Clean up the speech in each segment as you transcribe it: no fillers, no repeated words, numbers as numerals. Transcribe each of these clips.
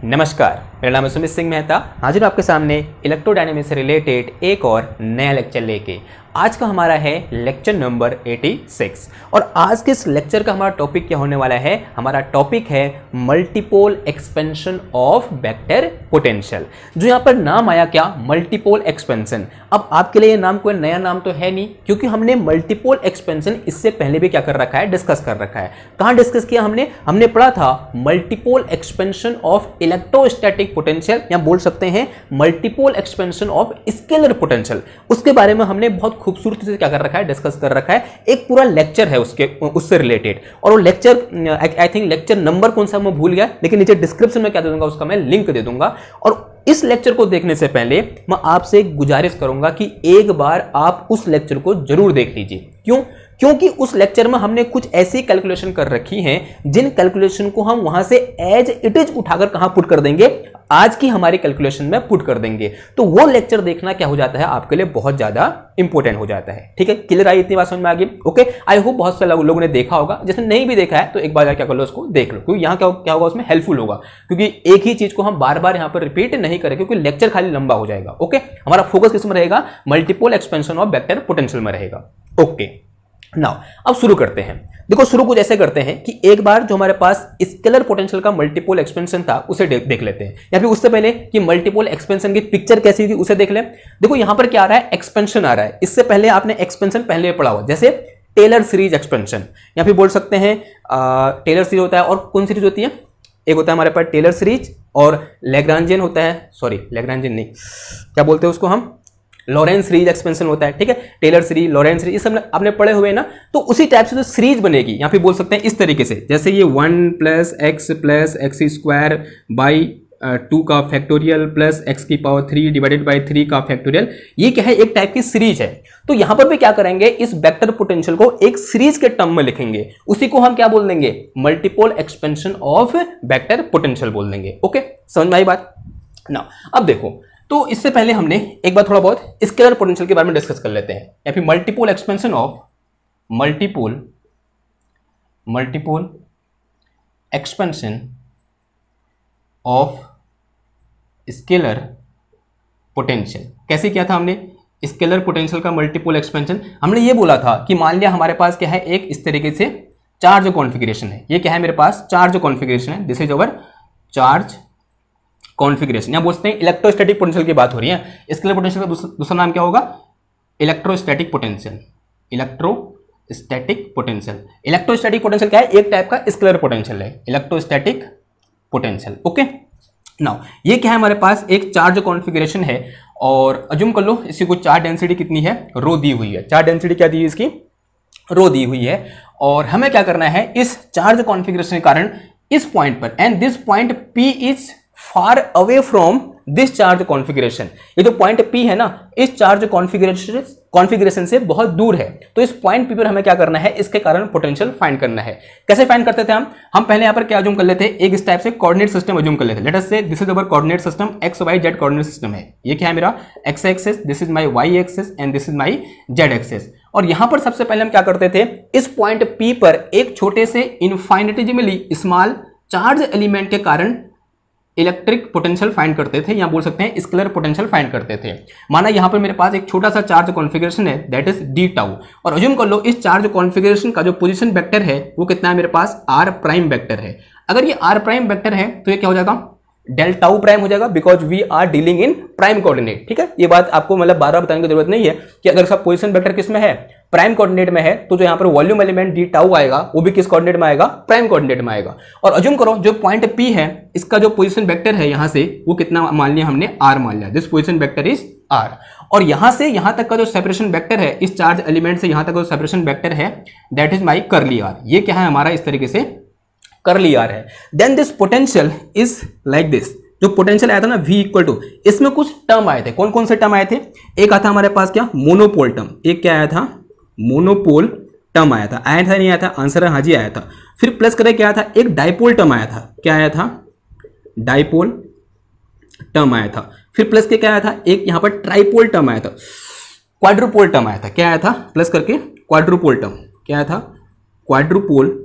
नमस्कार, मेरा नाम है सुमित सिंह मेहता। हाजिर आपके सामने इलेक्ट्रोडायनेमिक्स से रिलेटेड एक और नया लेक्चर लेके। आज का हमारा है लेक्चर नंबर 86 और आज के इस लेक्चर का हमारा टॉपिक क्या होने वाला है? हमारा टॉपिक है multipole expansion of vector potential. जो यहाँ पर नाम आया क्या? Multipole expansion. अब आपके लिए ये नाम कोई नया नाम तो है नहीं, क्योंकि हमने मल्टीपोल एक्सपेंशन इससे पहले भी क्या कर रखा है? डिस्कस कर रखा है। कहाँ डिस्कस किया हमने पढ़ा था multipole expansion of electrostatic potential, या बोल सकते हैं multipole expansion of scalar potential. उसके बारे में हमने बहुत खूबसूरती से क्या कर रखा है? डिस्कस कर रखा है। एक पूरा लेक्चर है उससे रिलेटेड, और वो lecture I think lecture number कौन सा मैं भूल गया, लेकिन नीचे डिस्क्रिप्शन में क्या दे दूंगा, उसका मैं लिंक दे दूंगा। और इस लेक्चर को देखने से पहले मैं आपसे गुजारिश करूंगा कि एक बार आप उस लेक्चर को जरूर देख लीजिए। क्योंकि उस लेक्चर में हमने कुछ ऐसी कैलकुलेशन कर रखी हैं जिन कैलकुलेशन को हम वहां से एज इट इज उठाकर कहां पुट कर देंगे? आज की हमारी कैलकुलेशन में पुट कर देंगे। तो वो लेक्चर देखना क्या हो जाता है आपके लिए? बहुत ज्यादा इंपॉर्टेंट हो जाता है। ठीक है, क्लियर आई? इतनी बात समझ में आ गई? ओके, आई होप बहुत से लोगों ने देखा होगा। जिसने नहीं भी देखा है तो एक बार क्या कर लो, उसको देख लो, क्योंकि यहाँ क्या होगा, उसमें हेल्पफुल होगा। क्योंकि एक ही चीज को हम बार बार यहाँ पर रिपीट नहीं करें, क्योंकि लेक्चर खाली लंबा हो जाएगा। ओके, हमारा फोकस किस में रहेगा? Multiple expansion of vector potential में रहेगा। ओके, नाउ अब शुरू करते हैं। देखो, शुरू कुछ ऐसे करते हैं कि एक बार जो हमारे पास स्केलर पोटेंशियल का मल्टीपोल एक्सपेंशन था उसे देख लेते हैं, या फिर उससे पहले कि मल्टीपोल एक्सपेंशन की पिक्चर कैसी थी उसे देख लें। देखो यहां पर क्या आ रहा है? एक्सपेंशन आ रहा है। इससे पहले आपने एक्सपेंशन पहले पढ़ा हुआ, जैसे टेलर सीरीज एक्सपेंशन, या फिर बोल सकते हैं टेलर सीरीज होता है। और कौन सीरीज होती है? एक होता है हमारे पास टेलर सीरीज, और लैग्रांजियन होता है, सॉरी लैग्रांजियन नहीं, क्या बोलते हैं उसको हम? लॉरेंस सीरीज एक्सपेंशन होता है। ठीक है, टेलर सीरीज, लॉरेंस सीरीज, ये सब आपने पढ़े हुए ना। तो उसी टाइप से जो सीरीज बनेगी, यहाँ पे बोल सकते हैं इस तरीके से, जैसे ये 1 + x² बाई 2 का factorial plus x³ divided by 3 का फैक्टोरियल। ये क्या है? एक टाइप की सीरीज है। तो यहां पर भी क्या करेंगे? इस वेक्टर पोटेंशियल को एक सीरीज के टर्म में लिखेंगे। उसी को हम क्या बोल देंगे? Multipole expansion of vector potential बोल देंगे। ओके, समझ में आई बात ना? अब देखो, तो इससे पहले हमने एक बार थोड़ा बहुत स्केलर पोटेंशियल के बारे में डिस्कस कर लेते हैं, या फिर multipole expansion of multipole expansion of scalar potential. कैसे किया था हमने स्केलर पोटेंशियल का मल्टीपोल एक्सपेंशन? हमने ये बोला था कि मान लिया हमारे पास क्या है, एक इस तरीके से चार्ज कॉन्फ़िगरेशन है। ये क्या है मेरे पास? चार्ज कॉन्फ़िगरेशन है। This is our charge configuration, या बोलते हैं इलेक्ट्रोस्टैटिक पोटेंशियल की बात हो रही है। स्केलर पोटेंशियल का दूसरा नाम क्या होगा? Electrostatic potential. Electrostatic potential, electrostatic potential क्या है? एक टाइप का स्केलर पोटेंशियल है, इलेक्ट्रोस्टैटिक पोटेंशियल। ओके, नाउ ये क्या है? हमारे पास एक चार्ज कॉन्फ़िगरेशन है, और अज्यूम कर लो इसी को चार्ज डेंसिटी कितनी है? रो दी हुई है। चार्ज डेंसिटी क्या दी है इसकी? रो दी हुई है। और हमें क्या करना है? इस चार्ज कॉन्फ़िगरेशन के कारण इस पॉइंट पर, and this point P is far away from this charge configuration. ये जो पॉइंट P है ना, इस चार्ज कॉन्फ़िगरेशन से बहुत दूर है। तो इस पॉइंट P पर हमें क्या करना है? इसके कारण पोटेंशियल फाइंड करना है। कैसे फाइंड करते थे हम पहले यहाँ पर क्या अज्यूम कर लेते हैं? एक इस टाइप से कोऑर्डिनेट सिस्टम अज्यूम कर लेते हैं। Late us say this is our coordinate system, x y z coordinate system है। ये क्या है मेरा? x axis, this is my y axis, and this is my z axis. और यहां पर सबसे पहले हम क्या करते थे? इस पॉइंट P पर एक छोटे से इनफाइनिटेसिमली स्मॉल चार्ज एलिमेंट के कारण इलेक्ट्रिक पोटेंशियल फाइंड करते थे, या बोल सकते हैं स्केलर पोटेंशियल फाइंड करते थे। माना यहां पर मेरे पास एक छोटा सा चार्ज कॉन्फ़िगरेशन है, दैट इज d टाउ, और अज्यूम कर लो इस चार्ज कॉन्फ़िगरेशन का जो पोजीशन वेक्टर है वो कितना है मेरे पास? r प्राइम वेक्टर है। अगर ये r प्राइम वेक्टर है तो ये क्या हो जाएगा? डेल टाउ प्राइम हो जाएगा, because we are dealing in prime coordinate. ठीक है, ये बात आपको मतलब बार बार बताने की जरूरत नहीं है कि अगर इसका पोजीशन वेक्टर किस में है? प्राइम कोऑर्डिनेट में है, तो जो यहाँ पर वॉल्यूम एलिमेंट डी टाउ आएगा वो भी किस कोऑर्डिनेट में आएगा? प्राइम कोऑर्डिनेट में आएगा। और अज्यूम करो जो पॉइंट P है, इसका जो पोजीशन वेक्टर है यहाँ से वो कितना मान लिया हमने? r मान लिया। This position vector is r। और यहां से यहां तक का जो सेपरेशन वेक्टर है, इस चार्ज एलिमेंट से यहां तक जो सेपरेशन वेक्टर है, that is my curly r। ये क्या है हमारा? इस तरीके से कर्ली r है। Then this potential is like this. जो पोटेंशियल आया था ना V इक्वल टू, इसमें कुछ टर्म आए थे। कौन कौन से टर्म आए थे? एक आता हमारे पास क्या? Monopole term. एक क्या आया था? मोनोपोल टर्म आया था। आया था नहीं आया था? आंसर है हाँ जी, आया था। फिर प्लस करें क्या आया था? एक डाइपोल टर्म आया था। क्या आया था? डाइपोल टर्म आया था। फिर प्लस के क्या आया था? एक यहां पर ट्राइपोल टर्म आया था। क्वाड्रुपोल टर्म आया था। क्या आया था? प्लस करके क्वाड्रुपोल टर्म। क्या आया था? क्वाड्रुपोल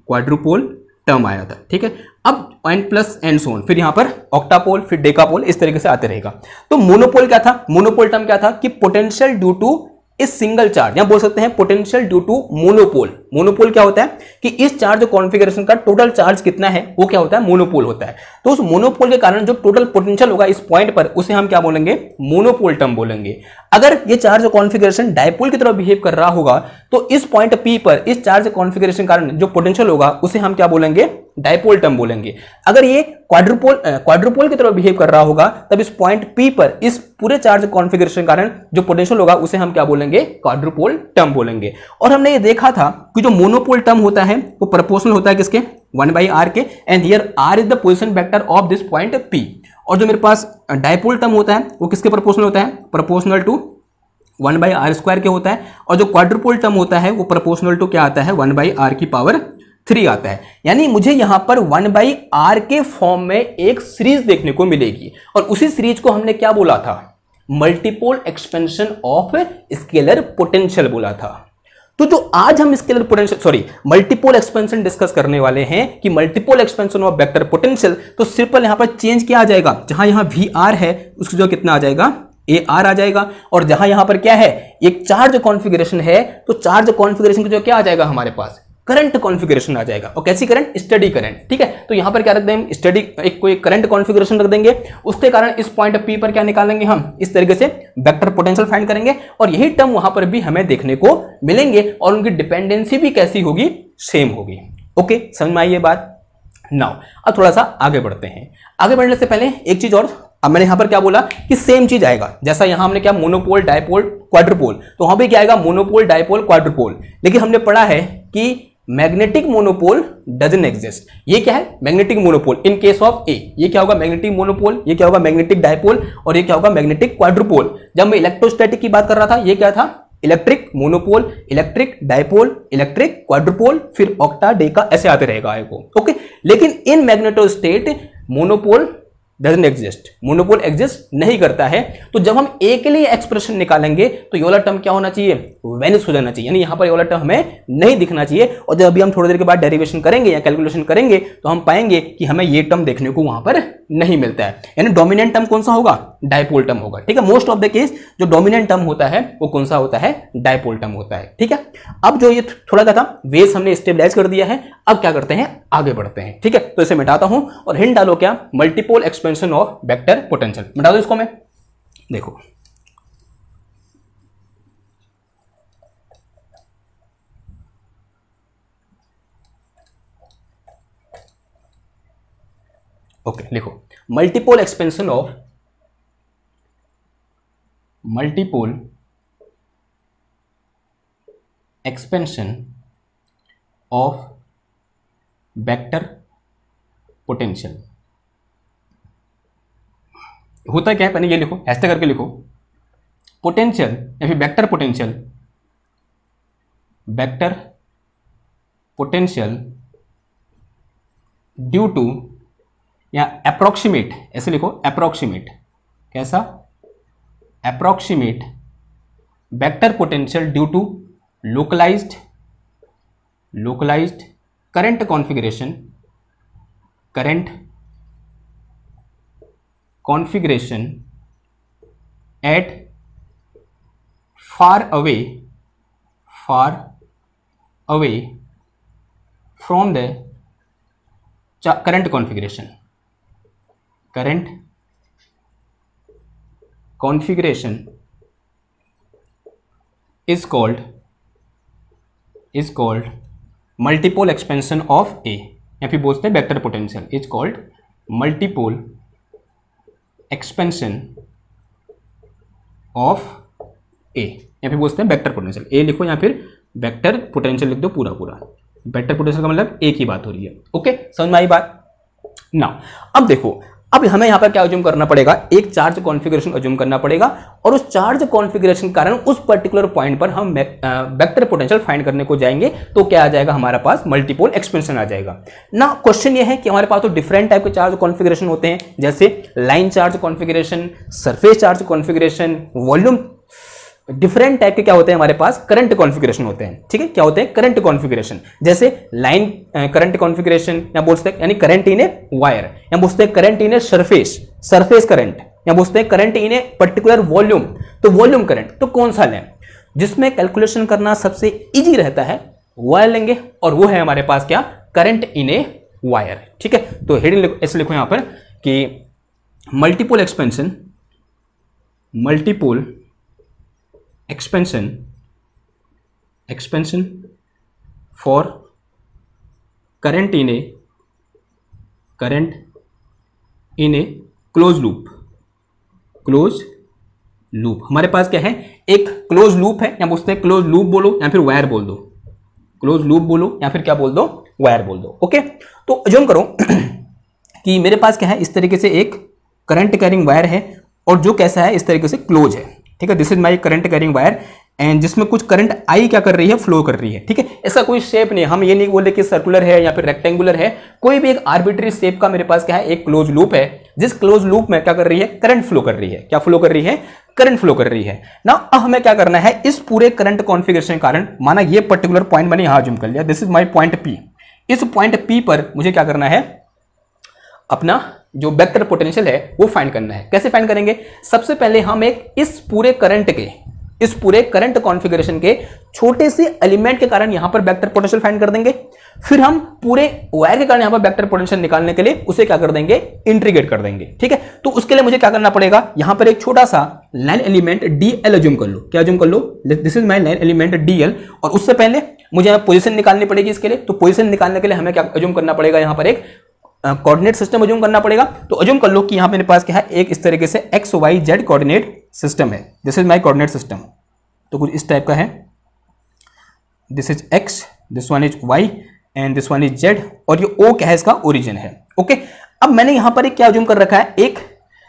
क्वाड्रुपोल टर्म आया था, ठीक है। अब n प्लस एन सोन, फिर यहां पर ऑक्टापोल, फिर डेकापोल, इस तरीके से आते रहेगा। तो मोनोपोल क्या था? मोनोपोल टर्म क्या था कि पोटेंशियल ड्यू टू इस सिंगल चार्ज, या बोल सकते हैं potential due to monopole. Monopole क्या होता है कि इस चार्ज कॉन्फ़िगरेशन का टोटल चार्ज कितना है वो क्या होता है? मोनोपोल होता है। तो उस मोनोपोल के कारण जो टोटल पोटेंशियल होगा इस पॉइंट पर, उसे हम क्या बोलेंगे? मोनोपोल टर्म बोलेंगे। अगर ये चार्ज कॉन्फ़िगरेशन डायपोल की तरह बिहेव कर रहा होगा तो इस पॉइंट P पर इस चार्ज कॉन्फ़िगरेशन के कारण जो पोटेंशियल होगा उसे हम क्या बोलेंगे? डायपोल टर्म बोलेंगे। अगर ये क्वाड्रुपोल की तरह बिहेव कर रहा होगा तब इस पॉइंट P पर इस पूरे चार्ज कॉन्फ़िगरेशन के कारण जो पोटेंशियल होगा उसे हम क्या बोलेंगे? क्वाड्रुपोल टर्म बोलेंगे। और हमने ये देखा था कि जो मोनोपोल टर्म होता है वो प्रोपोर्शनल होता है किसके? 1/r के, and here r is the position vector of this point P। और जो मेरे पास डायपोल टर्म होता है वो किसके प्रोपोर्शनल होता है? प्रोपोर्शनल टू 1/r² के होता है। और जो क्वाड्रुपोल टर्म होता है वो प्रोपोर्शनल टू क्या आता है? 1/r³ आता है। यानी मुझे यहां पर 1/r के फॉर्म में एक सीरीज देखने को मिलेगी, और उसी सीरीज को हमने क्या बोला था? Multipole expansion of scalar potential बोला था। तो जो आज हम scalar potential multipole expansion discuss करने वाले हैं कि multipole expansion of vector potential, तो सिंपल यहां पर चेंज क्या आ जाएगा? जहां यहां VR है उसकी जो कितना आ जाएगा? AR आ जाएगा। और जहां यहां पर क्या है? एक चार्ज कॉन्फ़िगरेशन है, तो चार्ज कॉन्फ़िगरेशन की जो क्या आ जाएगा हमारे पास? करंट कॉन्फ़िगरेशन आ जाएगा। और कैसी करंट? स्टडी करंट, ठीक है। तो यहां पर क्या रख देंगे? स्टडी एक कोई करंट कॉन्फ़िगरेशन रख देंगे, उसके कारण इस पॉइंट P पर क्या निकालेंगे हम? इस तरीके से वेक्टर पोटेंशियल फाइंड करेंगे, और यही टर्म वहां पर भी हमें देखने को मिलेंगे, और उनकी डिपेंडेंसी भी कैसी होगी? सेम होगी। ओके, समझ में आई ये बात? नाउ अब थोड़ा सा आगे बढ़ते हैं। आगे बढ़ने से पहले एक चीज और, अब मैंने यहां पर क्या बोला कि सेम चीज आएगा, जैसा यहां हमने क्या मोनोपोल, डायपोल, क्वाड्रुपोल, तो वहां भी क्या आएगा? Monopole, dipole, quadrupole. लेकिन हमने पढ़ा है कि मैग्नेटिक मोनोपोल डजंट एग्जिस्ट। ये क्या है? Magnetic monopole in case of A. ये क्या होगा? Magnetic monopole. ये क्या होगा? Magnetic dipole. और ये क्या होगा? Magnetic quadrupole. जब मैं इलेक्ट्रोस्टैटिक की बात कर रहा था, ये क्या था? Electric monopole, electric dipole, electric quadrupole, फिर ऑक्टा, डेका, ऐसे आते रहेगा आगे को। ओके, लेकिन in magnetostatic monopole doesn't exist, monopole exist नहीं करता है। तो जब हम ए के लिए एक्सप्रेशन निकालेंगे तो ये वाला टर्म क्या होना चाहिए? वेनिश हो जाना चाहिए, यानी यहां पर ये वाला टर्म हमें नहीं दिखना चाहिए। और जब अभी हम थोड़ी देर के बाद डेरिवेशन करेंगे या कैलकुलेशन करेंगे तो हम पाएंगे कि हमें ये टर्म देखने को वहां पर नहीं मिलता है। यानी डोमिनेंट टर्म कौन सा होगा? डायपोल टर्म होगा, ठीक है। मोस्ट ऑफ द केस जो डोमिनेंट टर्म होता है वो कौन सा होता है? डायपोल टर्म होता है, ठीक है। अब जो ये थोड़ा क्या था, बेस हमने स्टेबलाइज कर दिया है। अब क्या करते हैं? आगे बढ़ते हैं, ठीक है। तो इसे मिटाता हूं और हिंट डालो क्या? Multipole expansion of vector potential. मिटा दो इसको मैं, देखो ओके, लिखो multipole expansion of vector potential. होता क्या है? पहले ये लिखो, ऐसे करके लिखो, पोटेंशियल या फिर वेक्टर पोटेंशियल ड्यू टू, या अप्रोक्सीमेट, ऐसे लिखो अप्रोक्सीमेट, कैसा? Approximate vector potential due to localised current configuration at far away from the current configuration is called multiple expansion of A, या फिर बोलते हैं vector potential is called multipole expansion of A, या फिर बोलते हैं वेक्टर पोटेंशियल। ए लिखो या फिर वेक्टर पोटेंशियल लिख दो, पूरा वेक्टर पोटेंशियल का मतलब एक ही बात हो रही है। ओके, समझ में आई बात? नाउ अब देखो, अब हमें यहां पर क्या अज्यूम करना पड़ेगा? एक चार्ज कॉन्फ़िगरेशन अज्यूम करना पड़ेगा, और उस चार्ज कॉन्फ़िगरेशन के कारण उस पर्टिकुलर पॉइंट पर हम वेक्टर पोटेंशियल फाइंड करने को जाएंगे। तो क्या आ जाएगा हमारे पास? मल्टीपोल एक्सपेंशन आ जाएगा ना। क्वेश्चन ये है कि हमारे पास तो डिफरेंट टाइप के चार्ज कॉन्फ़िगरेशन होते हैं, जैसे line charge configuration, surface charge configuration, volume different type के क्या होते हैं हमारे पास, करंट कॉन्फ़िगरेशन होते हैं। ठीक है, क्या होते हैं, करंट कॉन्फ़िगरेशन, जैसे लाइन करंट कॉन्फ़िगरेशन, या बोल सकते हैं यानी करंट इन ए वायर, या बोलते हैं current in a surface current, या बोलते हैं current in a particular volume. तो वॉल्यूम करंट तो कौन सा लें, जिसमें कैलकुलेशन करना सबसे इजी रहता है वायर लेंगे, और वो है हमारे पास क्या, करंट इन ए वायर। ठीक है, तो हेडिंग ऐसे लिखो यहां पर कि multipole expansion for current in A close loop. हमारे पास क्या है, एक क्लोज लूप है, या बोलते हैं क्लोज लूप बोलो या फिर वायर बोल दो, क्लोज लूप बोलो या फिर क्या बोल दो, वायर बोल दो। ओके, तो अज्यूम करो कि मेरे पास क्या है, इस तरीके से एक करंट कैरिंग वायर है, और जो कैसा है, इस तरीके से क्लोज है। ठीक है, this is my current carrying wire, and जिसमें कुछ करंट आई क्या कर रही है, फ्लो कर रही है। ठीक है, इसका कोई शेप नहीं, हम ये नहीं बोलते कि सर्कुलर है या फिर रेक्टेंगुलर है, कोई भी एक आर्बिट्री शेप का मेरे पास क्या है, एक क्लोज लूप है, जिस क्लोज लूप में क्या कर रही है, करंट फ्लो कर रही है। क्या फ्लो कर रही है, करंट फ्लो कर रही है ना। अब हमें क्या करना है, इस पूरे करंट कॉन्फ़िगरेशन के कारण, माना ये पर्टिकुलर पॉइंट मैंने यहां जूम कर लिया, this is my point P, इस पॉइंट पी पर मुझे क्या करना है, अपना जो वेक्टर पोटेंशियल है वो फाइंड करना है। कैसे फाइंड करेंगे, सबसे पहले हम इस पूरे करंट कॉन्फ़िगरेशन के छोटे से एलिमेंट के कारण यहां पर वेक्टर पोटेंशियल फाइंड कर देंगे, फिर हम पूरे वायर के कारण यहां पर वेक्टर पोटेंशियल निकालने के लिए उसे क्या कर देंगे, इंटीग्रेट कर देंगे। ठीक है, तो उसके लिए मुझे क्या करना पड़ेगा, यहां पर एक छोटा सा लाइन एलिमेंट डीएल अज्यूम कर लो। क्या अज्यूम कर लो, this is my line element DL, और उससे पहले मुझे पोजीशन निकालनी पड़ेगी इसके लिए। तो पोजीशन निकालने के लिए हमें क्या अज्यूम करना पड़ेगा, यहां पर एक कोऑर्डिनेट सिस्टम अज्यूम करना पड़ेगा। तो अज्यूम कर लो कि यहां मेरे पास क्या है, एक इस तरीके से X Y Z coordinate system है, this is my coordinate system. तो कुछ इस टाइप का है, this is X, this one is Y and this one is Z, और ये ओ क्या है, इसका ओरिजिन है। ओके, अब मैंने यहां पर एक क्या अज्यूम कर रखा है, एक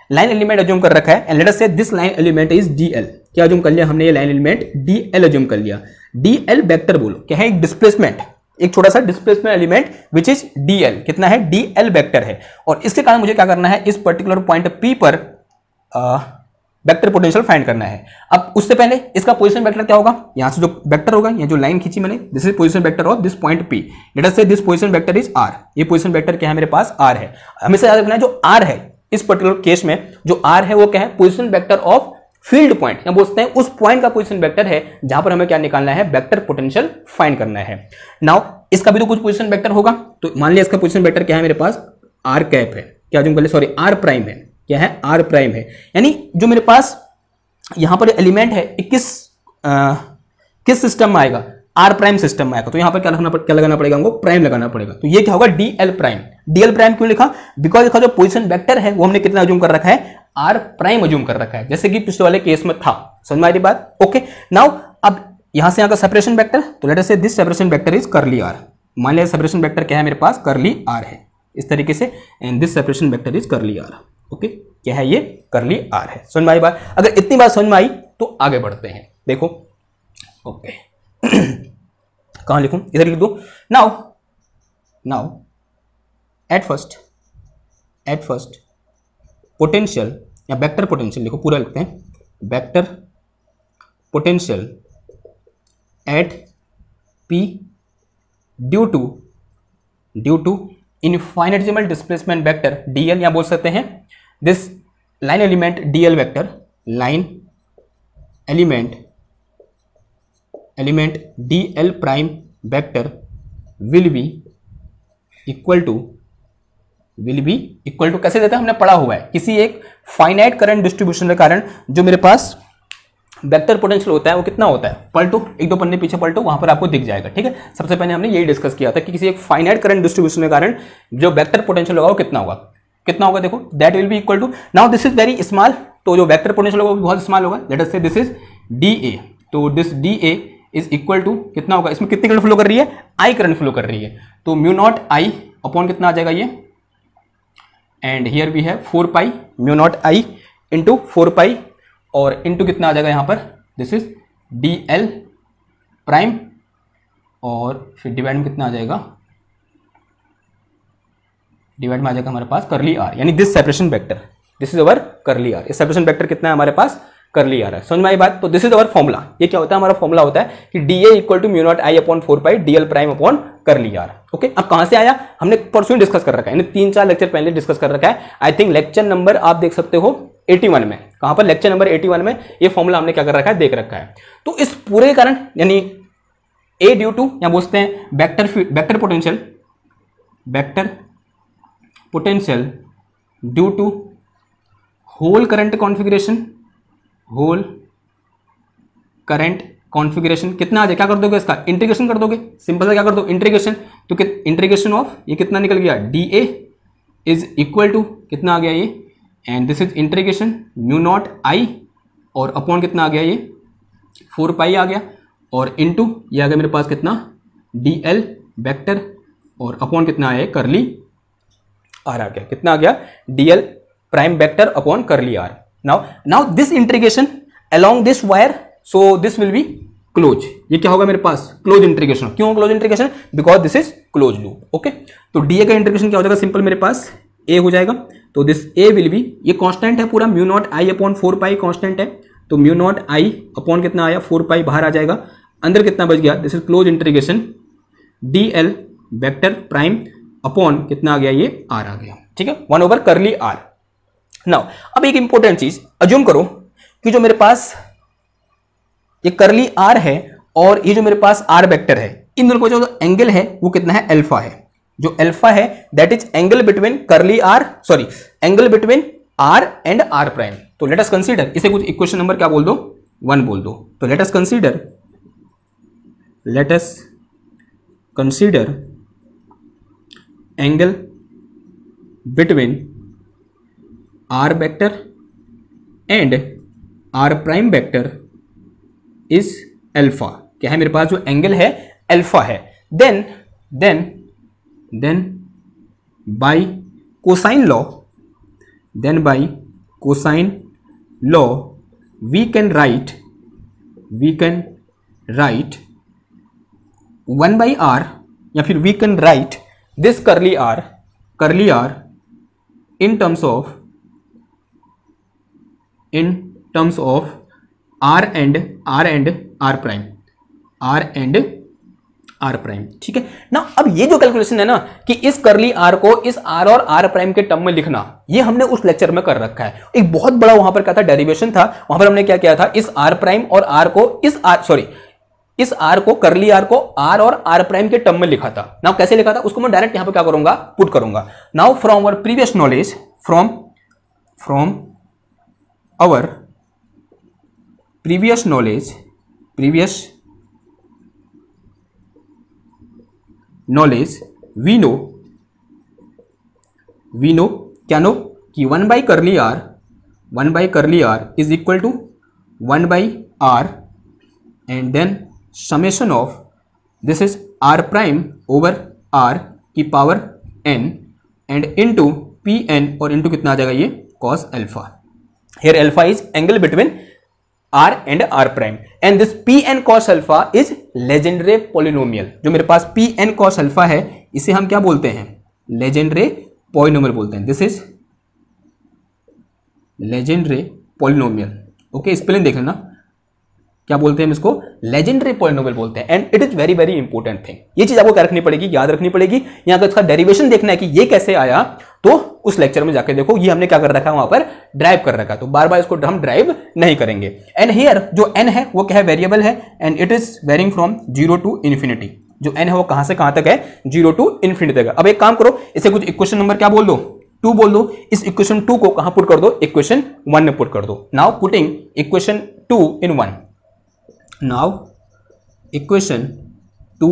लाइन एलिमेंट अज्यूम कर रखा है, and let us say this line element is DL. क्या अज्यूम कर लिया हमने, ये लाइन एलिमेंट डीएल अज्यूम कर लिया। डीएल वेक्टर बोलो, क्या है, एक डिस्प्लेसमेंट, एक छोटा सा displacement element which is DL, कितना है, डीएल वेक्टर है, और इसके कारण मुझे क्या करना है, इस पर्टिकुलर पॉइंट पी पर वेक्टर पोटेंशियल फाइंड करना है। अब उससे पहले इसका पोजीशन वेक्टर क्या होगा, यहां से जो वेक्टर होगा, ये जो लाइन खींची मैंने, this is position vector of this point P, let us say this position vector is R. ये पोजीशन वेक्टर क्या है, मेरे पास आर है। हमेशा याद रखना है, जो आर है इस पर्टिकुलर केस में, जो आर है वो क्या है, position vector of field point, या बोलते हैं उस पॉइंट का पोजीशन वेक्टर है जहां पर हमें क्या निकालना है, वेक्टर पोटेंशियल फाइंड करना है। नाउ इसका भी तो कुछ पोजीशन वेक्टर होगा, तो मान लिया इसका पोजीशन वेक्टर क्या है, मेरे पास आर कैप है, क्या अज्यूम कर ले, सॉरी आर प्राइम है, क्या है, आर प्राइम है। यानी जो मेरे पास यहां पर एलिमेंट है, किस सिस्टम में आएगा, आर प्राइम सिस्टम में आएगा। तो यहां पर क्या लगाना पड़ेगा हमको, प्राइम लगाना पड़ेगा। तो ये क्या होगा, डीएल प्राइम। डीएल प्राइम क्यों लिखा, बिकॉज इसका जो पोजीशन वेक्टर है वो हमने कितना अज्यूम कर रखा है, आर प्राइम अज्यूम कर रखा है, जैसे कि पिछले वाले केस में था। समझ में आ रही बात। ओके, नाउ अब यहां से यहां का सेपरेशन वेक्टर, तो let us say this separation vector is करली आर। मान लिया सेपरेशन वेक्टर क्या है, मेरे पास करली आर है इस तरीके से, and this separation vector is करली आर। ओके, क्या है, ये करली आर है। समझ में आई बात। अगर इतनी बात समझ में आई तो आगे बढ़ते हैं। देखो, ओके कहां लिखूं, इधर लिख दो। नाउ एट फर्स्ट पोटेंशियल या वेक्टर पोटेंशियल, लिखो पूरा लिखते हैं, vector potential at P due to infinitesimal displacement vector DL, या बोल सकते हैं this line element DL vector, line element DL prime vector will be equal to कैसे देते हैं, हमने पढ़ा हुआ है, किसी एक फाइनाइट करंट डिस्ट्रीब्यूशन के कारण जो मेरे पास वेक्टर पोटेंशियल होता है वो कितना होता है, पलटो, एक दो पन्ने पीछे पलटो, वहां पर आपको दिख जाएगा। ठीक है, सबसे पहले हमने यही डिस्कस किया था कि किसी एक फाइनाइट करंट डिस्ट्रीब्यूशन के कारण जो वेक्टर पोटेंशियल होगा वो कितना होगा, देखो that will be equal to, now this is very small, तो जो वेक्टर पोटेंशियल होगा वो बहुत स्मॉल होगा, let us say this is D A, तो this D A is equal to कितना होगा, इसमें कितनी करंट फ्लो कर रही है, आई करंट फ्लो कर रही है, तो म्यू नॉट आई अपॉन कितना आ जाएगा ये, एंड हियर वी है 4 पाई म्यू नॉट आई इंटू 4 पाई, और इंटू कितना आ जाएगा यहाँ पर, this is D L prime, और फिर डिवाइड में कितना आ जाएगा, डिवाइड में आ जाएगा हमारे पास करली आर, यानी this separation vector, this is our करली आर। इस सेपरेशन वेक्टर कितना है हमारे पास, करली आर है। समझ में आई बात? तो दिस इज अवर फॉर्मूला। ये क्या होता है? हमारा फॉर्मूला होता है कि D A equal to mu naught I upon 4 pi D L prime upon curly R. Okay, अब कहां से आया? हमने परसों डिस्कस कर रखा है, 3-4 लेक्चर पहले डिस्कस कर रखा है। आई थिंक लेक्चर नंबर आप देख सकते हो 81 में। कहां पर? लेक्चर नंबर 81 में ये फॉर्मूला हमने क्या कर रखा है, देख रखा है। तो इस पूरे कारण यानी ए ड्यू टू या बोलते हैं vector potential due to whole current configuration कितना आ जाए? क्या कर दोगे इसका? इंटीग्रेशन कर दोगे, सिंपल सा क्या कर दो, इंटीग्रेशन। तो इंटीग्रेशन ऑफ ये कितना निकल गया? D A is equal to कितना आ गया ये, and this is integration mu naught I और अपॉन कितना आ गया ये 4 पाई आ गया, और इनटू ये आ गया मेरे पास कितना डी एल वेक्टर और अपॉन कितना आया करली आर आ गया। कितना आ गया? D L prime vector upon curly R. Now this integration along this wire, so this will be close. ये क्या होगा मेरे पास? Close integration. क्यों close integration? Because this is close loop. Okay, तो डी ए का इंटीग्रेशन क्या हो जाएगा? सिंपल मेरे पास ए हो जाएगा। तो दिस ए विल बी, ये कांस्टेंट है पूरा, mu naught I upon 4 pi constant है, तो म्यू नॉट आई अपॉन कितना आया 4 पाई बाहर आ जाएगा, अंदर कितना बच गया? This is close integration D L vector prime upon कितना आ गया ये आर आ गया। ठीक है, 1 ओवर करली आर। नाउ अब एक इंपॉर्टेंट चीज, अज्यूम करो कि जो मेरे पास ये करली आर है और ये जो मेरे पास आर वेक्टर है, इन दोनों का जो एंगल है वो कितना है? अल्फा है। जो अल्फा है that is angle between curly R, sorry angle between R and R prime. तो लेट अस कंसीडर, इसे कुछ इक्वेशन नंबर क्या बोल दो? 1 बोल दो। तो let us consider angle between R vector and R prime vector is alpha. क्या है मेरे पास? जो एंगल है अल्फा है। Then by cosine law we can write 1 by r, या फिर we can write this curly R in terms of r and r prime। ठीक है ना। अब ये जो कैलकुलेशन है ना कि इस करली आर को इस r और r प्राइम के टर्म में लिखना, ये हमने उस लेक्चर में कर रखा है। एक बहुत बड़ा वहां पर क्या था? डेरिवेशन था। वहां पर हमने क्या किया था? इस r प्राइम और r को इस r को करली r को r और r प्राइम के टर्म में लिखा था। नाउ कैसे लिखा था उसको मैं डायरेक्ट यहां पे क्या करूंगा? पुट करूंगा। Now from our previous knowledge, from our previous knowledge we know क्या नो कि 1 by curly r is equal to 1 by r and then summation of this is r prime over r की power n and into pn, और into कितना आ जाएगा ये cos alpha। Here alpha is angle between r and r prime and this pn cos alpha is Legendre polynomial। जो मेरे पास pn cos alpha है इसे हम क्या बोलते हैं? Legendre polynomial बोलते हैं। This is Legendre polynomial। Okay, spelling देख लेना, क्या बोलते हैं हम इसको? लेजेंडरी पॉलिनोमियल बोलते हैं। And it is very very important thing. ये चीज आपको क्या रखनी पड़ेगी? याद रखनी पड़ेगी। यहाँ का इसका डेरिवेशन देखना है कि ये कैसे आया, तो उस लेक्चर में जाके देखो। ये हमने क्या कर रखा है? वहां पर ड्राइव कर रखा है, तो बार बार इसको हम ड्राइव नहीं करेंगे। एंड हियर जो n है वो क्या है? वेरिएबल है and it is varying from 0 to infinity। जो n है वो कहां से कहां तक है? 0 to infinity तक। अब एक काम करो, इसे कुछ इक्वेशन नंबर क्या बोल दो? 2 बोल दो। इस इक्वेशन 2 को कहां पुट कर दो? इक्वेशन 1 में पुट कर दो। Now putting equation 2 in 1। Now equation 2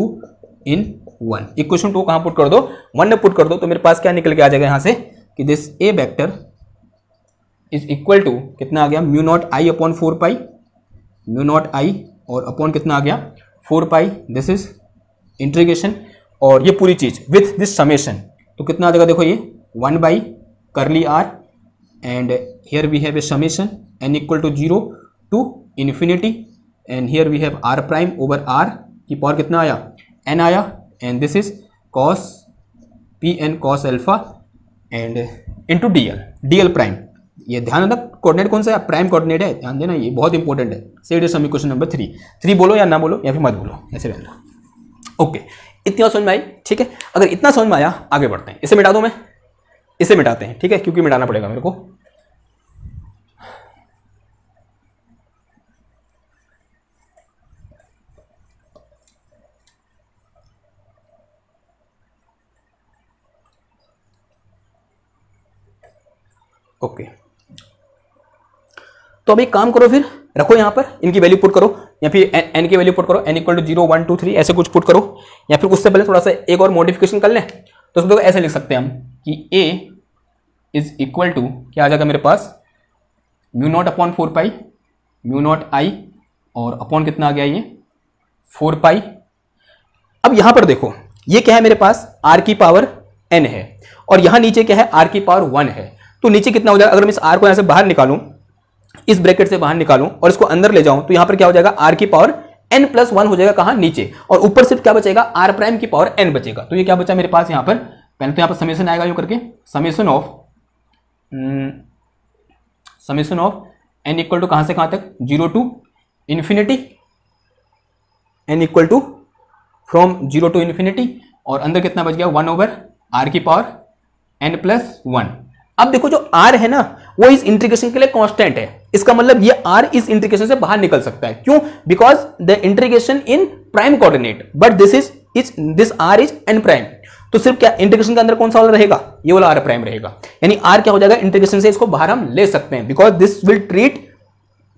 in 1, equation 2 कहां पुट कर दो? 1 में पुट कर दो। तो मेरे पास क्या निकल के आ जाएगा यहां से कि this a vector is equal to कितना आ गया? Mu naught I upon 4 pi, mu naught I और अपॉन कितना आ गया? 4 पाई। दिस इज इंटीग्रेशन और ये पूरी चीज विथ दिस समेशन, तो कितना आ जाएगा? देखो ये 1 by curly r and here we have a summation n equal to 0 to infinity and here we have r prime over r की पावर कितना आया? n आया, and this is cos pn cos alpha and into dl prime. ये ध्यान रख, coordinate कौन सा है? प्राइम कोऑर्डिनेट है, ध्यान देना, ये बहुत इंपॉर्टेंट है। सेट सम इक्वेशन नंबर 3 बोलो या ना बोलो या फिर मत बोलो, ऐसे रहना। ओके, इतना समझ में आई? ठीक है, अगर इतना समझ में आया आगे बढ़ते हैं। इसे मिटा दूं मैं, इसे मिटाते हैं, ठीक है, क्योंकि मिटाना पड़ेगा मेरे को। ओके, तो अब एक काम करो, फिर रखो यहां पर, इनकी वैल्यू पुट करो या फिर n की वैल्यू पुट करो, n इक्वल टू 0 1 2 3 ऐसे कुछ पुट करो, या फिर उससे पहले थोड़ा सा एक और मॉडिफिकेशन कर लें। तो उसको ऐसे लिख सकते हैं हम कि a इज इक्वल टू क्या आ जाएगा मेरे पास, mu naught upon 4 pi, mu naught I, और अपॉन कितना आ गया ये 4 पाई। अब यहां पर देखो ये क्या है मेरे पास, r की पावर n है, और यहां नीचे क्या है, r की पावर 1 है। तो नीचे कितना हो जाएगा, अगर मैं इस r को यहां से बाहर निकालूं, इस ब्रैकेट से बाहर निकालूं और इसको अंदर ले जाऊं, तो यहां पर क्या हो जाएगा, r की पावर n प्लस 1 हो जाएगा, कहां, नीचे, और ऊपर सिर्फ क्या बचेगा, r प्राइम की पावर n बचेगा। तो ये क्या बचा मेरे पास यहां पर, पहले तो यहां पर समेशन आएगा यूं करके, summation of n equal to कहां से कहां तक, 0 to infinity, n equal to from 0 to infinity, और अंदर कितना बच गया, 1 ओवर r की पावर n प्लस 1। अब देखो जो r है ना, वो इस इंटीग्रेशन के लिए कांस्टेंट है, इसका मतलब ये r इस इंटीग्रेशन से बाहर निकल सकता है। क्यों? Because the integration in prime coordinate, but this r is n prime. तो सिर्फ क्या इंटीग्रेशन के अंदर कौन सा वाला रहेगा, ये वाला r प्राइम रहेगा, यानी r क्या हो जाएगा, इंटीग्रेशन से इसको बाहर हम ले सकते हैं, because this will treat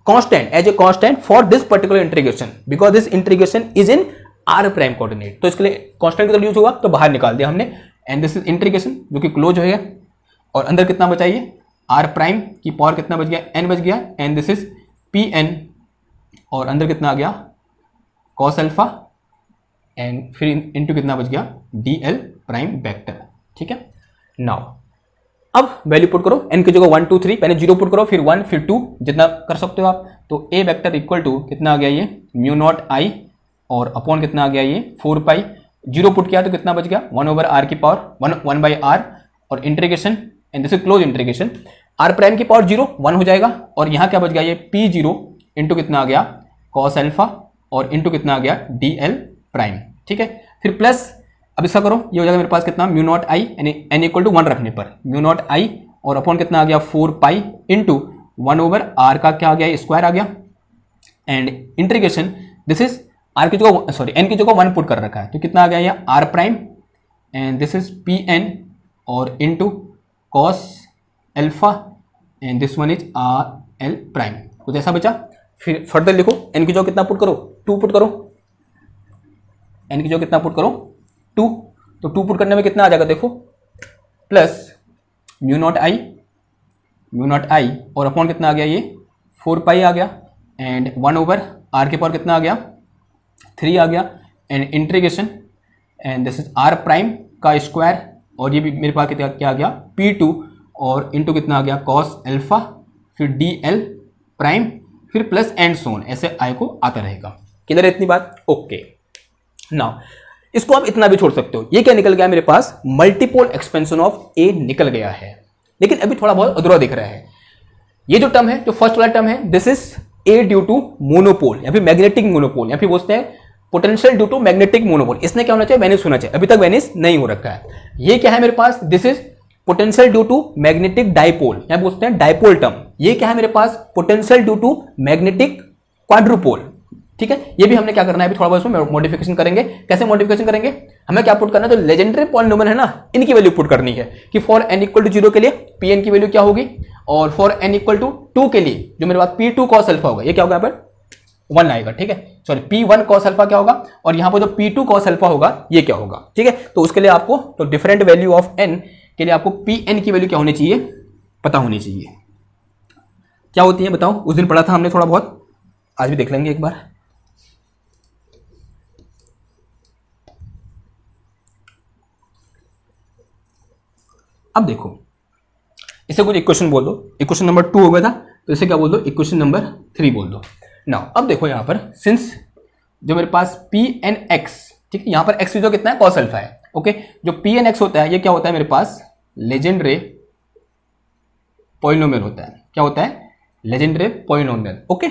constant as a constant for this particular integration, because this integration is in r prime coordinate. तो इसके लिए कांस्टेंट की तरह यूज हुआ, तो बाहर निकाल दिया हमने, एंड दिस इज इंटीग्रेशन जो कि क्लोज हो गया, और अंदर कितना बचा, ये r प्राइम की पावर कितना बच गया, n बच गया, एंड दिस इज pn, और अंदर कितना आ गया, cos अल्फा, एंड फिर इनटू कितना बच गया, dl प्राइम वेक्टर। ठीक है, नाउ अब वैल्यू पुट करो, n की जगह 1 2 3, पहले 0 पुट करो, फिर 1 फिर 2, जितना कर सकते हो आप। तो a वेक्टर इक्वल टू कितना आ गया, ये म्यू नॉट i, और अपॉन कितना आ गया, ये 4 पाई, 0 पुट किया तो कितना बच गया, 1 ओवर r की पावर 1 बाई r, और integration, and this is close integration, r prime की पावर 0 1 हो जाएगा, और यहां क्या बच गया, ये p0 इंटू कितना आ गया, cos अल्फा, और इंटू कितना आ गया, dl प्राइम। ठीक है, फिर प्लस, अब इसका करो, ये हो जाएगा मेरे पास कितना, म्यू नॉट आई, यानी n इक्वल टू 1 रखने पर म्यू नॉट आई, और अपॉन कितना आ गया, 4 पाई इंटू 1 ओवर r का क्या आ गया, स्क्वायर आ गया, and integration, this is r की जगह, सॉरी n की जगह 1 पुट कर रखा है, तो कितना आ गया, ये r prime, and this is pn, और into cos alpha, and this one is r l prime. कुछ ऐसा बचा, फिर फर्दर लिखो, n की जगह कितना पुट करो, 2 पुट करो, n की जगह कितना पुट करो, 2, तो 2 पुट करने में कितना आ जाएगा, देखो, प्लस म्यू नॉट आई, और अपॉन कितना आ गया, ये 4 पाई आ गया, एंड 1 ओवर r के पावर कितना आ गया, 3 आ गया, and integration, and this is r prime का स्क्वायर, और ये भी मेरे पास क्या आ गया, p2, और इंटू कितना आ गया, cos अल्फा, फिर dl प्राइम, फिर प्लस एंड सोन, ऐसे i को आता रहेगा। किधर है इतनी बात? ओके, नाउ इसको आप इतना भी छोड़ सकते हो, ये क्या निकल गया मेरे पास, मल्टीपोल एक्सपेंशन ऑफ a निकल गया है, लेकिन अभी थोड़ा बहुत अधूरा दिख रहा है। ये जो टर्म है, जो फर्स्ट वाला टर्म है, this is a due to monopole, या फिर मैग्नेटिक मोनोपोल, या फिर बोलते हैं potential due to magnetic monopole. इसने क्या होना चाहिए, वेनिस होना चाहिए, अभी तक वेनिस नहीं हो रखा है। ये क्या है मेरे पास, this is potential due to magnetic dipole, या बोलते हैं डाइपोल टर्म। ये क्या है मेरे पास, potential due to magnetic quadrupole. ठीक है, ये भी हमने क्या करना है, अभी थोड़ा बहुत इसमें मॉडिफिकेशन करेंगे। कैसे मॉडिफिकेशन करेंगे, हमें क्या पुट करना है, जो लेजेंडरी पॉलिनोमियल है ना, इनकी वैल्यू पुट करनी है, कि फॉर n इक्वल टू 0 के लिए pn की वैल्यू क्या होगी, और फॉर n इक्वल टू 2 के लिए जो मेरे पास p2 cos अल्फा होगा, ये क्या होगा, यहाँ पर 1 आएगा। ठीक है, सॉरी p1 cos अल्फा क्या होगा, और यहाँ पर जो p2 cos अल्फा होगा ये क्या होगा। ठीक है, तो उसके लिए आपको, तो डिफरेंट वैल्यू ऑफ n के लिए आपको pn की वैल्यू क्या होनी चाहिए, पता होनी चाहिए। क्या होती है बताओ, उस दिन पढ़ा था हमने थोड़ा बहुत, आज भी देख लेंगे एक बार। अब देखो, इसे कुछ इक्वेशन बोल दो, इक्वेशन नंबर 2 हो गया था, तो इसे क्या बोल दो, इक्वेशन नंबर 3 बोल दो। नाउ अब देखो यहां पर, सिंस जो मेरे पास pnx, ठीक है, यहां पर x जो कितना है, cos अल्फा है। ओके, जो pnx होता है, ये क्या होता है मेरे पास, लेजेंडरी पॉलिनोमियल होता है। क्या होता है, Legendre polynomial. Okay,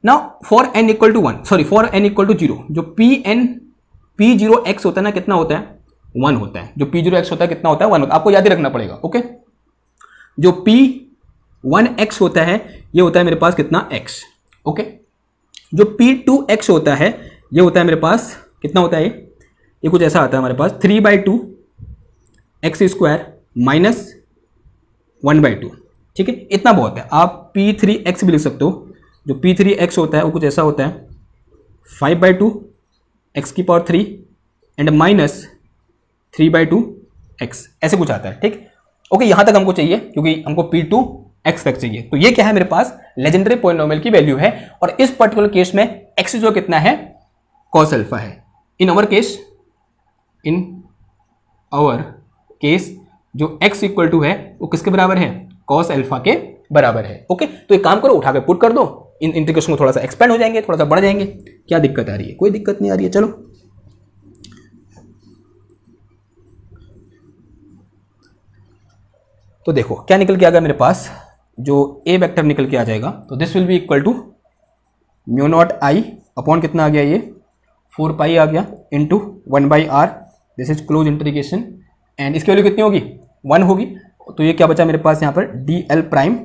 now for n equal to 1, sorry for n equal to 0, जो p0x होता है ना, कितना होता है? 1 होता है। जो p0x होता है कितना होता है? 1 होता है। आपको याद ही रखना पड़ेगा। ओके, जो p1x होता है ये होता है मेरे पास कितना? x। ओके, जो p2x होता है ये होता है मेरे पास कितना होता है? ये कुछ ऐसा आता है हमारे पास 3/2 x स्क्वायर माइनस 1/2। ठीक है, इतना बहुत है। आप p3x भी लिख सकते हो। जो p3x होता है वो कुछ ऐसा होता है 5/2 x की पावर 3 एंड माइनस 3/2 x, ऐसे कुछ आता है। ठीक, ओके, यहां तक हमको चाहिए क्योंकि हमको p2x तक चाहिए। तो ये क्या है मेरे पास? लेजेंडरी पॉलिनोमियल की वैल्यू है। और इस पर्टिकुलर केस में x जो कितना है? cos अल्फा है। इन आवर केस जो x इक्वल टू है वो किसके बराबर है? cos अल्फा के बराबर है। ओके, तो एक काम करो, उठा के पुट कर दो, इन इंटीग्रेशन को थोड़ा सा एक्सपेंड हो जाएंगे, थोड़ा सा बढ़ जाएंगे। क्या दिक्कत आ रही है? कोई दिक्कत नहीं आ रही है। चलो, तो देखो क्या निकल के आ गया मेरे पास। जो a वेक्टर निकल के आ जाएगा तो this will be equal to mu naught I upon कितना आ गया? ये 4 पाई आ गया into 1/r। This is close integration and इसकी वैल्यू कितनी होगी? 1 होगी। तो ये क्या बचा मेरे पास यहाँ पर? dl prime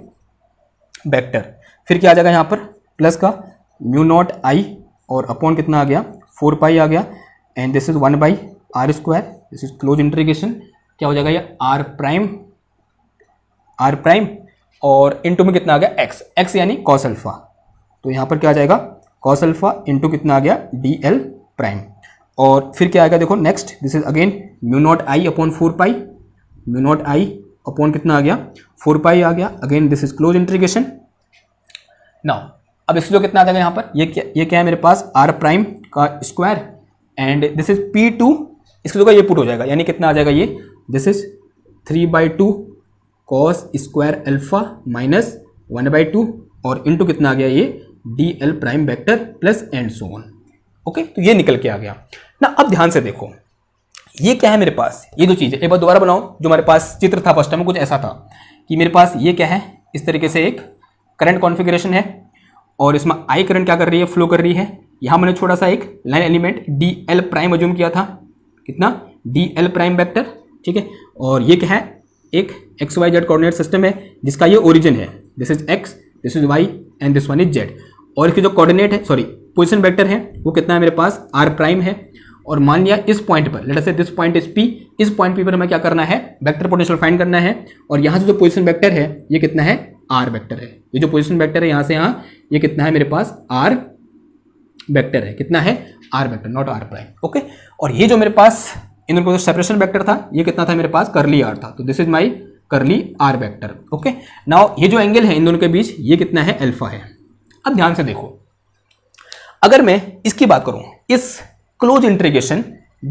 vector. फिर क्या आ जाएगा यहाँ पर? प्लस का म्यू नॉट आई और अपॉन कितना आ गया? 4 पाई आ गया and this is 1/r square. This is close integration. क्या हो जाएगा ये? r प्राइम और इंटू में कितना आ गया? x यानी cos अल्फा। तो यहाँ पर क्या आ जाएगा? cos अल्फा इंटू कितना आ गया? dl prime. और फिर क्या आएगा? देखो next, this is again mu naught I upon 4 pi. Mu naught I upon कितना आ गया? 4 पाई आ गया। Again this is close integration. Now अब इसको कितना आ जाएगा यहाँ पर? ये क्या है मेरे पास? r प्राइम का square and this is p2, इसकी जगह ये पुट हो जाएगा, यानी कितना आ जाएगा ये? This is 3/2 cos square alpha minus 1/2 और इंटू कितना आ गया? ये dl prime vector plus and so on. Okay, तो ये निकल के आ गया ना। अब ध्यान से देखो, ये क्या है मेरे पास? ये दो चीजें एक बार दोबारा बनाओ। जो हमारे पास चित्र था फर्स्ट टाइम कुछ ऐसा था कि मेरे पास ये क्या है? इस तरीके से एक करंट कॉन्फ़िगरेशन है और इसमें आई करंट क्या कर रही है? फ्लो कर रही है। यहां मैंने छोटा सा एक line element dl prime assume किया था। कितना? dl prime vector. ठीक है, और ये क्या है? एक XYZ कोऑर्डिनेट सिस्टम है जिसका ये ओरिजिन है। This is x, this is y and this one is z। और इसकी जो कोऑर्डिनेट है, सॉरी पोजीशन वेक्टर है, वो कितना है मेरे पास? r प्राइम है। और मान लिया इस पॉइंट पर, late us say this point is p, इस पॉइंट p पर हमें क्या करना है? वेक्टर पोटेंशियल फाइंड करना है। और यहाँ से जो पोजीशन वेक्टर है ये कितना है? r वेक्टर है। ये जो पोजीशन वेक्टर है यहाँ से यहाँ, ये कितना है मेरे पास? r वेक्टर है। कितना है? r vector, not r prime. Okay, और ये जो मेरे पास इन दोनों का सेपरेशन वेक्टर था ये कितना था मेरे पास? करली r था। तो दिस इज माय करली r वेक्टर। ओके, नाउ ये जो एंगल है इन दोनों के बीच ये कितना है? अल्फा है। अब ध्यान से देखो, अगर मैं इसकी बात करूं, इस क्लोज इंटीग्रेशन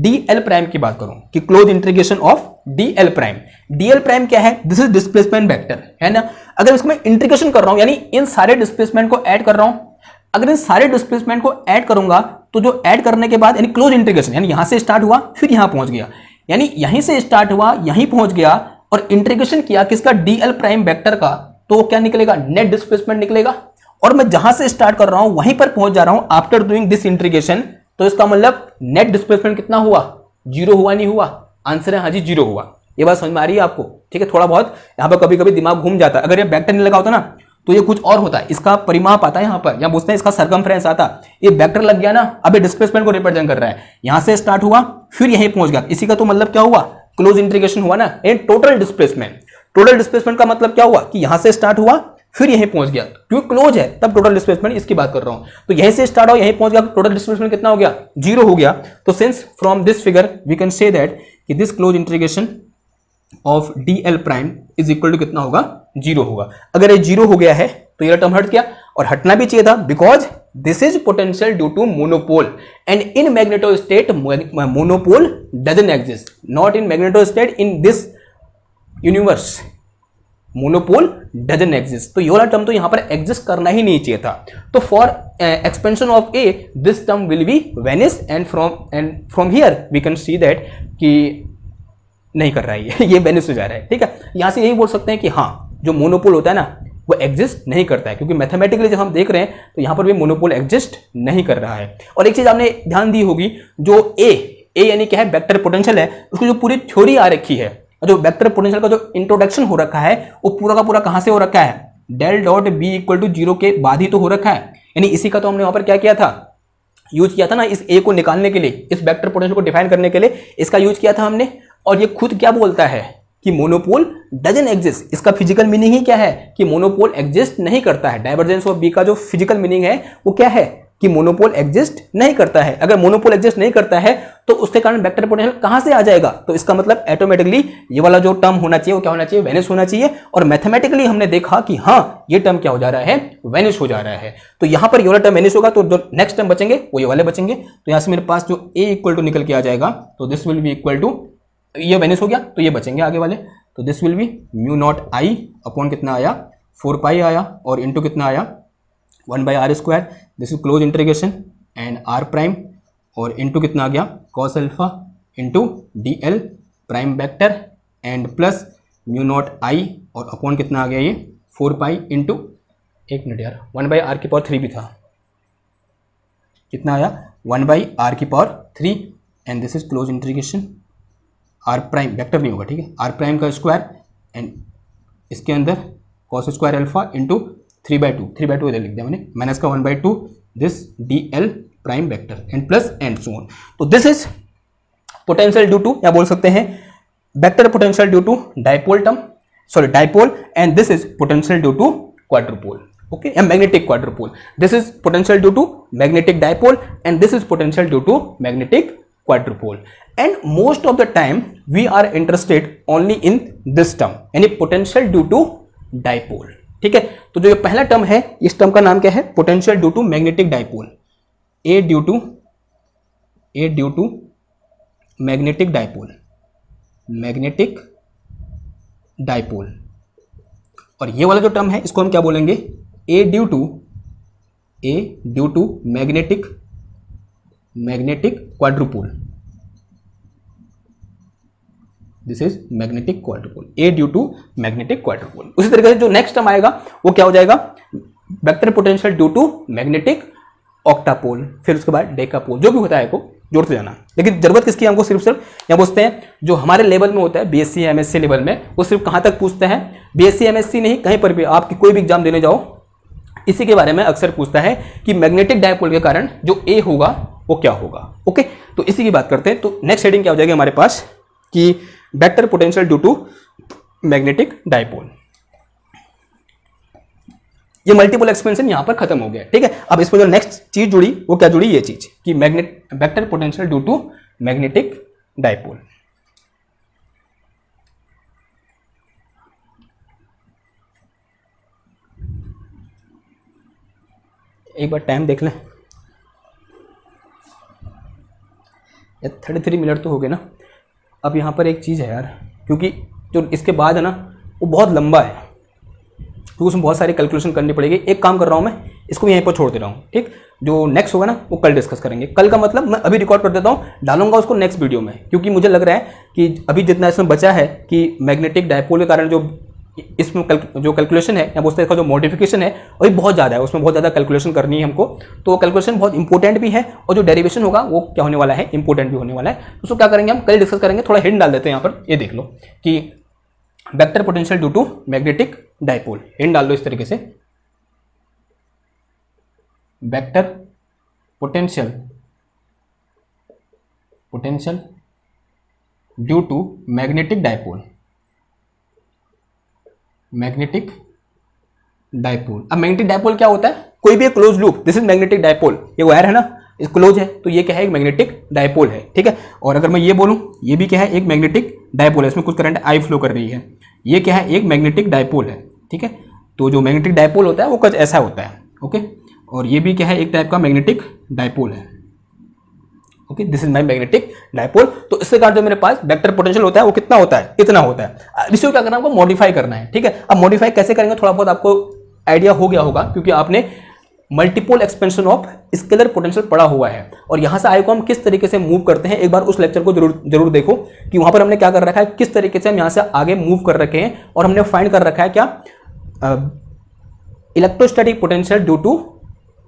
dl प्राइम की बात करूं कि close integration of dl prime. dl prime क्या है? दिस इज डिस्प्लेसमेंट वेक्टर, है ना। अगर इसको मैं इंटीग्रेशन कर रहा हूं, यानी इन सारे डिस्प्लेसमेंट को ऐड कर रहा हूं, अगर इन सारे डिस्प्लेसमेंट को ऐड करूंगा तो जो ऐड करने के बाद यानी क्लोज इंटीग्रेशन, यानी यहां से स्टार्ट हुआ फिर यहां पहुंच गया, यानी यहीं से स्टार्ट हुआ यहीं पहुंच गया और इंटीग्रेशन किया किसका? dl प्राइम वेक्टर का, तो क्या निकलेगा? नेट डिस्प्लेसमेंट निकलेगा। और मैं जहां से स्टार्ट कर रहा हूं वहीं पर पहुंच जा रहा हूं आफ्टर डूइंग दिस इंटीग्रेशन, तो इसका मतलब नेट डिस्प्लेसमेंट कितना हुआ? 0 हुआ, नहीं हुआ? आंसर है हाँ जी 0 हुआ। ये बात समझ में आ रही है आपको? ठीक है, थोड़ा बहुत यहाँ पर कभी कभी दिमाग घूम जाता है। अगर ये वेक्टर नहीं लगा होता ना तो ये कुछ और होता है, इसका परिमाप आता है यहाँ पर, या पूछते हैं इसका सर्कमफ्रेंस आता। ये वेक्टर लग गया ना, अब ये डिस्प्लेसमेंट को रिप्रेजेंट कर रहा है। यहां से स्टार्ट हुआ फिर यहीं पहुंच गया, इसी का तो मतलब क्या हुआ? क्लोज इंटीग्रेशन हुआ ना। ये टोटल डिस्प्लेसमेंट का मतलब क्या हुआ? कि यहां से स्टार्ट हुआ फिर यहीं पहुंच गया, क्योंकि क्लोज है तब टोटल डिस्प्लेसमेंट इसकी बात कर रहा हूं। तो यहीं से स्टार्ट हुआ यहीं पहुंच गया, टोटल डिस्प्लेसमेंट कितना हो गया? 0 हो गया। तो since from this figure we can say that कि this close integration of dl prime is equal to कितना होगा? 0 होगा। अगर ये 0 हो गया है तो ये टर्म हट गया, और हटना भी चाहिए था, because this is potential due to monopole and in magnetostatic monopole doesn't exist, not in magnetostatic, in this universe monopole doesn't exist. तो ये वाला टर्म तो यहां पर एग्जिस्ट करना ही नहीं चाहिए था। तो for expansion of a this term will be vanish and from here we can see that कि नहीं कर रहा है ये वेनिश हो जा रहा है। ठीक है, यहां से यही बोल सकते हैं कि हाँ जो मोनोपोल होता है ना वो एग्जिस्ट नहीं करता है, क्योंकि मैथमेटिकली जब हम देख रहे हैं तो यहाँ पर भी मोनोपोल एग्जिस्ट नहीं कर रहा है। और एक चीज आपने ध्यान दी होगी, जो ए यानी क्या है, वेक्टर पोटेंशियल है, उसकी जो पूरी थ्योरी आ रखी है, जो वेक्टर पोटेंशियल का जो इंट्रोडक्शन हो रखा है वो पूरा का पूरा कहां से हो रखा है, del dot B equal to 0 के बाद ही तो हो रखा है। यानी इसी का तो हमने वहां पर क्या किया था, यूज किया था ना, इस ए को निकालने के लिए, इस वेक्टर पोटेंशियल को डिफाइन करने के लिए इसका यूज किया था हमने। और ये खुद क्या बोलता है कि मोनोपोल डजंट एग्जिस्ट। इसका फिजिकल मीनिंग ही क्या है कि मोनोपोल एग्जिस्ट नहीं करता है। डाइवर्जेंस ऑफ बी का जो फिजिकल मीनिंग है वो क्या है कि मोनोपोल एग्जिस्ट नहीं करता है। अगर मोनोपोल एग्जिस्ट नहीं करता है तो उसके कारण वेक्टर पोटेंशियल कहां से आ जाएगा, तो इसका मतलब ऑटोमेटिकली ये वाला जो टर्म होना चाहिए वो क्या होना चाहिए, वेनिश होना चाहिए। और मैथमेटिकली हमने देखा कि हाँ ये टर्म क्या हो जा रहा है, वेनिश हो जा रहा है। तो यहां पर ये वाला टर्म वेनिश होगा तो जो नेक्स्ट टर्म बचेंगे वो ये वाले बचेंगे। तो यहां से मेरे पास जो ए इक्वल टू निकल के आ जाएगा, तो this will be equal to, ये वेनिश हो गया तो ये बचेंगे आगे वाले, तो this will be mu naught I upon कितना आया 4 पाई आया, और इंटू कितना आया 1 by R square, this is close integration and R prime, और इंटू कितना आ गया cos alpha into D L prime vector and plus mu naught I, और अपॉन कितना आ गया ये 4 पाई इंटू, एक मिनट यार, 1 बाई आर की पावर 3 भी था, कितना आया 1 बाई आर की power 3 and this is close integration r prime, vector नहीं होगा ठीक है, आर प्राइम का स्क्वायर एंड इसके अंदर कॉस स्क्वायर अल्फा इंटू 3/2 इधर लिख दिया मैंने, माइनस का 1/2 this D L prime vector and plus and so on. तो this is potential due to, या बोल सकते हैं vector potential due to dipole term, sorry dipole, and this is potential due to quadrupole, okay, या magnetic quadrupole. This is potential due to magnetic dipole and this is potential due to magnetic quadrupole, and most of the time we are interested only in this term, यानी potential due to dipole, ठीक है। तो जो ये पहला term है इस term का नाम क्या है, potential due to magnetic dipole, A due to magnetic dipole, और ये वाला जो टर्म है इसको हम क्या बोलेंगे, A due to magnetic quadrupole, this is magnetic quadrupole, A due to magnetic quadrupole. उसी तरीके से जो नेक्स्ट टर्म आएगा वो क्या हो जाएगा, vector potential due to magnetic octapole, फिर उसके बाद डेकापोल, जो भी होता है को जोड़ते जाना। लेकिन जरूरत किसकी हमको, सिर्फ यहाँ पूछते हैं जो हमारे लेवल में होता है बीएससी एमएससी लेवल में, वो सिर्फ कहाँ तक पूछते हैं, बीएससी एमएससी नहीं, कहीं पर भी आपकी कोई भी एग्जाम देने जाओ इसी के बारे में अक्सर पूछता है कि मैग्नेटिक डायपोल के कारण जो ए होगा वो क्या होगा, ओके। तो इसी की बात करते हैं। तो नेक्स्ट हेडिंग क्या हो जाएगी हमारे पास कि vector potential due to magnetic dipole. ये मल्टीपल एक्सपेंशन यहां पर खत्म हो गया, ठीक है। अब इसमें जो नेक्स्ट चीज जुड़ी वो क्या जुड़ी, ये चीज कि vector potential due to magnetic dipole. एक बार टाइम देख लें, 33 मिनट तो हो गए ना। अब यहाँ पर एक चीज़ है यार, क्योंकि जो इसके बाद है ना वो बहुत लंबा है, क्योंकि उसमें बहुत सारी कैलकुलेशन करनी पड़ेगी। एक काम कर रहा हूँ मैं, इसको यहीं पर छोड़ दे रहा हूँ, ठीक। जो नेक्स्ट होगा ना वो कल डिस्कस करेंगे। कल का मतलब मैं अभी रिकॉर्ड कर देता हूँ, डालूंगा उसको नेक्स्ट वीडियो में, क्योंकि मुझे लग रहा है कि अभी जितना इसमें बचा है कि मैग्नेटिक डायपोल के कारण जो इसमें जो कैलकुलेशन है या उसका जो मॉडिफिकेशन है वही बहुत ज़्यादा है, उसमें बहुत ज़्यादा कैलकुलेशन करनी है हमको। तो कैलकुलेशन बहुत इंपॉर्टेंट भी है और जो डेरिवेशन होगा वो क्या होने वाला है, इंपॉर्टेंट भी होने वाला है। उसको क्या करेंगे हम कल डिस्कस करेंगे। थोड़ा हिंट डाल देते हैं यहाँ पर, ये देख लो कि vector potential due to magnetic dipole, hint डाल दो इस तरीके से, vector potential due to magnetic dipole, magnetic dipole. अब मैग्नेटिक डायपोल क्या होता है, कोई भी एक close loop, this is magnetic dipole, ये वायर है ना, इस क्लोज है तो ये क्या है, एक मैग्नेटिक डायपोल है, ठीक है। और अगर मैं ये बोलूं ये भी क्या है, एक मैग्नेटिक डायपोल है, इसमें कुछ करंट आई फ्लो कर रही है, ये क्या है, एक मैग्नेटिक डायपोल है, ठीक है। तो जो मैग्नेटिक डायपोल होता है वो कुछ ऐसा होता है, ओके। और ये भी क्या है, एक टाइप का मैग्नेटिक डायपोल है, okay, this is my magnetic dipole. तो इसके कारण जो मेरे पास वेक्टर पोटेंशियल होता है वो कितना होता है, इतना होता है। इसको क्या करना है, हमको मॉडिफाई करना है, ठीक है। अब मॉडिफाई कैसे करेंगे थोड़ा बहुत आपको आइडिया हो गया होगा, क्योंकि आपने multiple expansion of scalar potential पढ़ा हुआ है। और यहां से आई को हम किस तरीके से मूव करते हैं, एक बार उस लेक्चर को जरूर देखो कि वहां पर हमने क्या कर रखा है, किस तरीके से हम यहां से आगे मूव कर रखे हैं। और हमने फाइंड कर रखा है क्या, electrostatic potential due to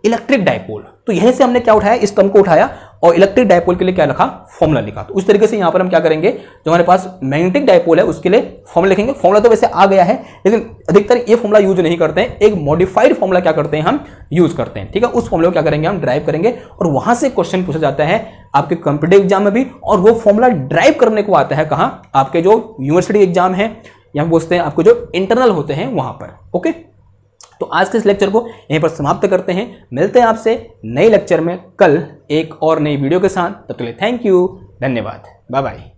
electric dipole. तो यहीं से हमने क्या उठाया, इस टर्म को उठाया और इलेक्ट्रिक डायपोल के लिए क्या लिखा, फॉर्मूला लिखा। तो उस तरीके से यहां पर हम क्या करेंगे, जो हमारे पास मैग्नेटिक डायपोल है उसके लिए फॉर्मूला लिखेंगे। फॉर्मूला तो वैसे आ गया है, लेकिन अधिकतर ये फॉर्मूला यूज नहीं करते हैं, एक मॉडिफाइड फॉर्मूला क्या करते हैं हम यूज करते हैं। ठीक है, उस फॉर्मूला को क्या करेंगे हम ड्राइव करेंगे और वहां से क्वेश्चन पूछा जाता है आपके कॉम्पिटिटिव एग्जाम में भी। और वो फॉर्मूला ड्राइव करने को आता है कहां, आपके जो यूनिवर्सिटी एग्जाम है या बोलते हैं आपको जो इंटरनल होते हैं वहां पर। ओके, तो आज के इस लेक्चर को यहीं पर समाप्त करते हैं। मिलते हैं आपसे नए लेक्चर में कल एक और नई वीडियो के साथ। तब तक के लिए थैंक यू, धन्यवाद, बाय बाय।